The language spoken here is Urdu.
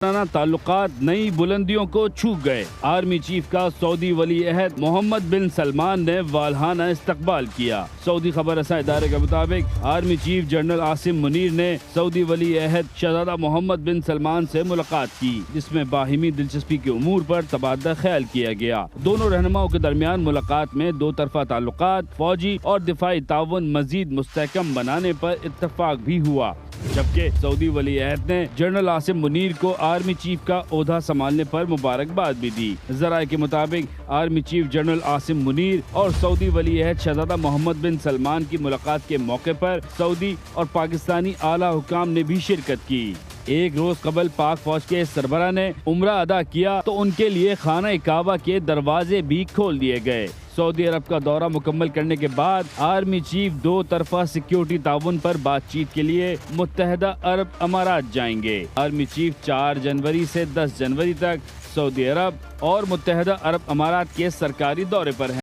تعلقات نئی بلندیوں کو چھو گئے۔ آرمی چیف کا سعودی ولی عہد محمد بن سلمان نے والہانہ استقبال کیا۔ سعودی خبر رساں ادارے کے مطابق army chief general Asim Munir نے سعودی ولی عہد شہزادہ محمد بن سلمان سے ملاقات کی، جس میں باہمی دلچسپی کے امور پر تبادلہ خیال کیا گیا۔ دونوں رہنماؤں کے درمیان ملاقات میں دو طرفہ تعلقات، فوجی اور دفاعی تعاون مزید مستحکم بنانے پر اتفاق بھی ہوا، جبکہ سعودی ولی عہد نے جنرل عاصم منیر کو آرمی چیف کا عہدہ سنبھالنے پر مبارکباد بھی دی۔ ذرائع کے مطابق army chief general Asim Munir اور سعودی ولی عہد شہزادہ محمد بن سلمان کی ملاقات کے موقع پر سعودی اور پاکستانی اعلیٰ حکام نے بھی شرکت کی۔ ایک روز قبل پاک فوج کے سربراہ نے عمرہ ادا کیا تو ان کے لیے خانہ کعبہ کے دروازے بھی کھول دیے گئے۔ سعودی عرب کا دورہ مکمل کرنے کے بعد آرمی چیف دو طرفہ سیکیورٹی تعاون پر بات چیت کے لیے متحدہ عرب امارات جائیں گے۔ آرمی چیف 4 جنوری سے 10 جنوری تک سعودی عرب اور متحدہ عرب امارات کے سرکاری دورے پر ہیں۔